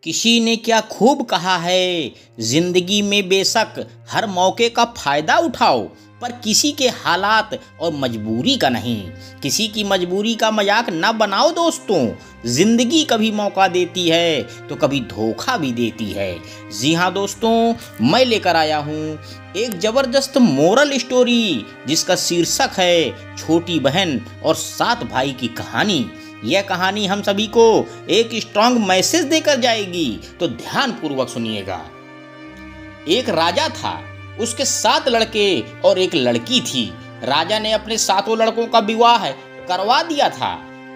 किसी ने क्या खूब कहा है, जिंदगी में बेशक हर मौके का फायदा उठाओ, पर किसी के हालात और मजबूरी का नहीं। किसी की मजबूरी का मजाक ना बनाओ दोस्तों। जिंदगी कभी मौका देती है तो कभी धोखा भी देती है। जी हाँ दोस्तों, मैं लेकर आया हूँ एक जबरदस्त मोरल स्टोरी जिसका शीर्षक है छोटी बहन और 7 भाई की कहानी। यह कहानी हम सभी को एक स्ट्रांग मैसेज देकर जाएगी, तो ध्यान पूर्वक सुनिएगा। एक राजा था, उसके 7 लड़के और एक लड़की थी। राजा ने अपने 7 लड़कों का विवाह करवा दिया था।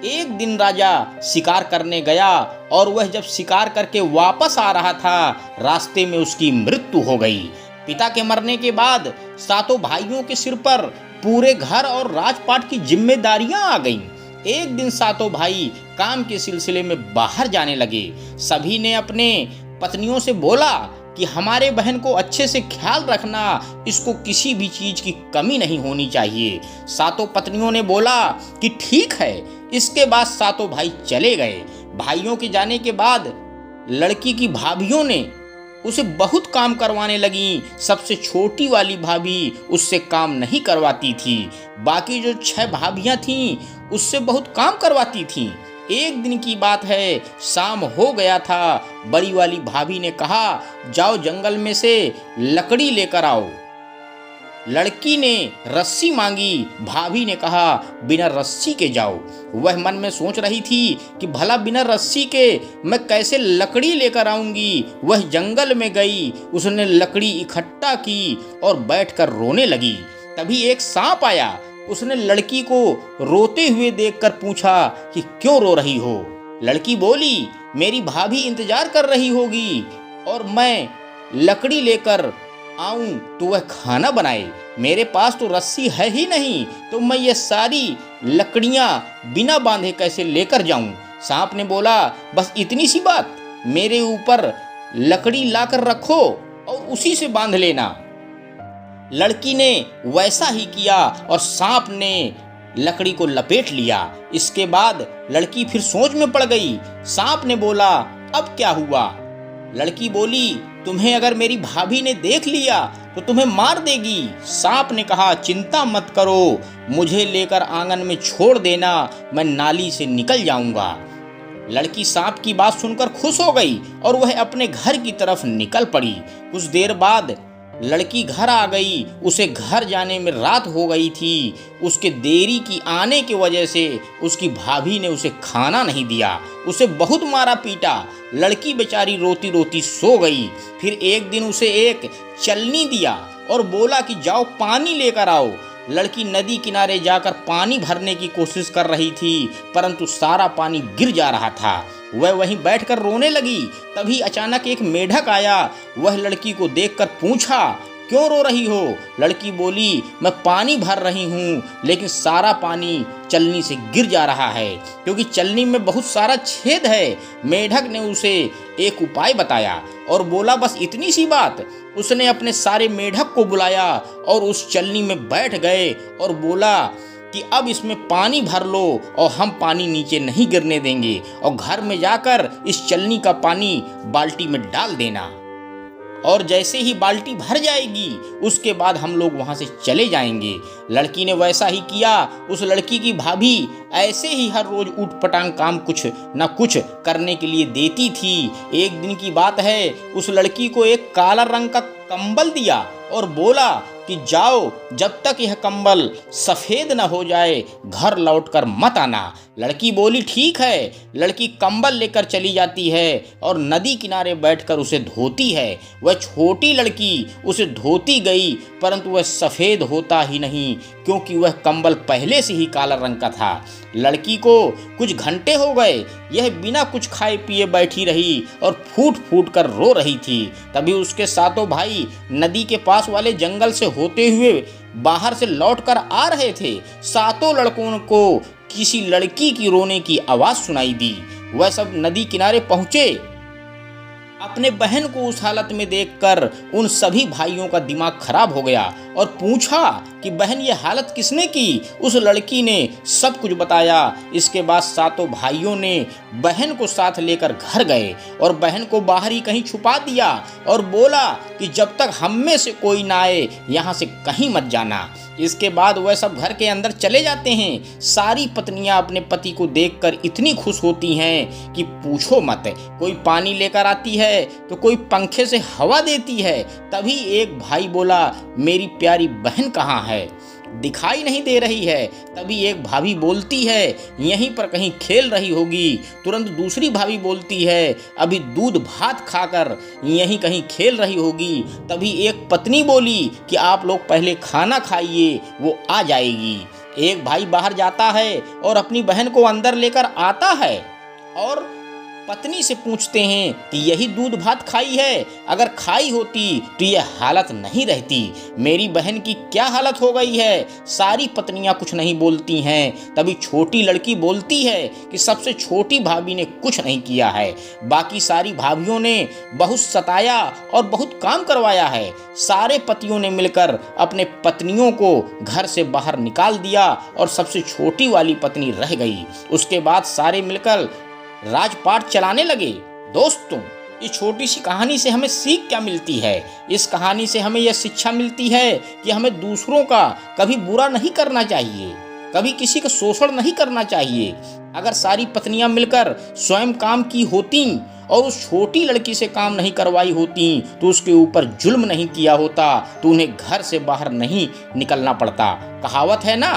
एक दिन राजा शिकार करने गया और वह जब शिकार करके वापस आ रहा था, रास्ते में उसकी मृत्यु हो गई। पिता के मरने के बाद 7 भाइयों के सिर पर पूरे घर और राजपाट की जिम्मेदारियां आ गईं। एक दिन 7 भाई काम के सिलसिले में बाहर जाने लगे। सभी ने अपने पत्नियों से बोला कि हमारे बहन को अच्छे से ख्याल रखना, इसको किसी भी चीज की कमी नहीं होनी चाहिए। 7 पत्नियों ने बोला कि ठीक है। इसके बाद 7 भाई चले गए। भाइयों के जाने के बाद लड़की की भाभियों ने उसे बहुत काम करवाने लगी। सबसे छोटी वाली भाभी उससे काम नहीं करवाती थी। बाकी जो 6 भाभियां थीं उससे बहुत काम करवाती थीं। एक दिन की बात है, शाम हो गया था। बड़ी वाली भाभी ने कहा, जाओ जंगल में से लकड़ी लेकर आओ। लड़की ने रस्सी मांगी, भाभी ने कहा बिना रस्सी के जाओ। वह मन में सोच रही थी कि भला बिना रस्सी के मैं कैसे लकड़ी लेकर आऊंगी। वह जंगल में गई, उसने लकड़ी इकट्ठा की और बैठकर रोने लगी। तभी एक सांप आया। उसने लड़की को रोते हुए देखकर पूछा कि क्यों रो रही हो। लड़की बोली, मेरी भाभी इंतजार कर रही होगी और मैं लकड़ी लेकर आऊं तो वह खाना बनाए। मेरे पास तो रस्सी है ही नहीं, तो मैं ये सारी लकड़ियां बिना बांधे कैसे लेकर जाऊं। सांप ने बोला, बस इतनी सी बात, मेरे ऊपर लकड़ी लाकर रखो और उसी से बांध लेना। लड़की ने वैसा ही किया और सांप ने लकड़ी को लपेट लिया। इसके बाद लड़की फिर सोच में पड़ गई। सांप ने बोला, अब क्या हुआ? लड़की बोली, तुम्हें अगर मेरी भाभी ने देख लिया तो तुम्हें मार देगी। सांप ने कहा, चिंता मत करो, मुझे लेकर आंगन में छोड़ देना, मैं नाली से निकल जाऊंगा। लड़की सांप की बात सुनकर खुश हो गई और वह अपने घर की तरफ निकल पड़ी। कुछ देर बाद लड़की घर आ गई। उसे घर जाने में रात हो गई थी। उसके देरी की आने की वजह से उसकी भाभी ने उसे खाना नहीं दिया। उसे बहुत मारा पीटा। लड़की बेचारी रोती रोती सो गई। फिर एक दिन उसे एक चलनी दिया और बोला कि जाओ पानी लेकर आओ। लड़की नदी किनारे जाकर पानी भरने की कोशिश कर रही थी, परंतु सारा पानी गिर जा रहा था। वह वहीं बैठकर रोने लगी। तभी अचानक एक मेढक आया। वह लड़की को देखकर पूछा, क्यों रो रही हो? लड़की बोली, मैं पानी भर रही हूँ, लेकिन सारा पानी चलनी से गिर जा रहा है, क्योंकि चलनी में बहुत सारा छेद है। मेढक ने उसे एक उपाय बताया और बोला, बस इतनी सी बात। उसने अपने सारे मेढक को बुलाया और उस चलनी में बैठ गए और बोला कि अब इसमें पानी भर लो और हम पानी नीचे नहीं गिरने देंगे, और घर में जाकर इस चलनी का पानी बाल्टी में डाल देना, और जैसे ही बाल्टी भर जाएगी उसके बाद हम लोग वहां से चले जाएंगे। लड़की ने वैसा ही किया। उस लड़की की भाभी ऐसे ही हर रोज ऊटपटांग काम कुछ न कुछ करने के लिए देती थी। एक दिन की बात है, उस लड़की को एक काला रंग का कंबल दिया और बोला कि जाओ, जब तक यह कंबल सफ़ेद न हो जाए घर लौटकर मत आना। लड़की बोली, ठीक है। लड़की कंबल लेकर चली जाती है और नदी किनारे बैठकर उसे धोती है। वह छोटी लड़की उसे धोती गई, परंतु वह सफ़ेद होता ही नहीं, क्योंकि वह कंबल पहले से ही काला रंग का था। लड़की को कुछ घंटे हो गए, यह बिना कुछ खाए पिए बैठी रही और फूट फूट कर रो रही थी। तभी उसके 7 भाई नदी के पास वाले जंगल से होते हुए बाहर से लौटकर आ रहे थे। 7 लड़कों को किसी लड़की की रोने की आवाज़ सुनाई दी। वह सब नदी किनारे पहुँचे। अपने बहन को उस हालत में देखकर उन सभी भाइयों का दिमाग खराब हो गया और पूछा कि बहन ये हालत किसने की। उस लड़की ने सब कुछ बताया। इसके बाद सातों भाइयों ने बहन को साथ लेकर घर गए और बहन को बाहर ही कहीं छुपा दिया और बोला कि जब तक हम में से कोई ना आए यहाँ से कहीं मत जाना। इसके बाद वह सब घर के अंदर चले जाते हैं। सारी पत्नियां अपने पति को देखकर इतनी खुश होती हैं कि पूछो मत। कोई पानी लेकर आती है तो कोई पंखे से हवा देती है। तभी एक भाई बोला, मेरी प्यारी बहन कहाँ है, दिखाई नहीं दे रही है। तभी एक भाभी बोलती है, यहीं पर कहीं खेल रही होगी। तुरंत दूसरी भाभी बोलती है, अभी दूध भात खाकर यहीं कहीं खेल रही होगी। तभी एक पत्नी बोली कि आप लोग पहले खाना खाइए, वो आ जाएगी। एक भाई बाहर जाता है और अपनी बहन को अंदर लेकर आता है और पत्नी से पूछते हैं कि यही दूध भात खाई है, अगर खाई होती तो यह हालत नहीं रहती। मेरी बहन की क्या हालत हो गई है। सारी पत्नियां कुछ नहीं बोलती हैं। तभी छोटी लड़की बोलती है कि सबसे छोटी भाभी ने कुछ नहीं किया है, बाकी सारी भाभियों ने बहुत सताया और बहुत काम करवाया है। सारे पतियों ने मिलकर अपने पत्नियों को घर से बाहर निकाल दिया और सबसे छोटी वाली पत्नी रह गई। उसके बाद सारे मिलकर राजपाट चलाने लगे। दोस्तों, इस छोटी सी कहानी से हमें सीख क्या मिलती है। इस कहानी से हमें यह शिक्षा मिलती है कि हमें दूसरों का कभी बुरा नहीं करना चाहिए, कभी किसी का शोषण नहीं करना चाहिए। अगर सारी पत्नियां मिलकर स्वयं काम की होती और उस छोटी लड़की से काम नहीं करवाई होती तो उसके ऊपर जुल्म नहीं किया होता तो उन्हें घर से बाहर नहीं निकलना पड़ता। कहावत है ना,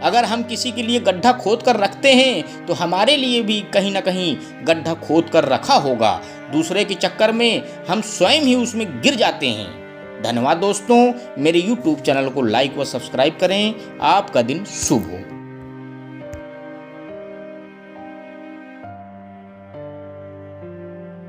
अगर हम किसी के लिए गड्ढा खोद कर रखते हैं तो हमारे लिए भी कहीं ना कहीं गड्ढा खोद कर रखा होगा। दूसरे के चक्कर में हम स्वयं ही उसमें गिर जाते हैं। धन्यवाद दोस्तों, मेरे YouTube चैनल को लाइक व सब्सक्राइब करें। आपका दिन शुभ हो।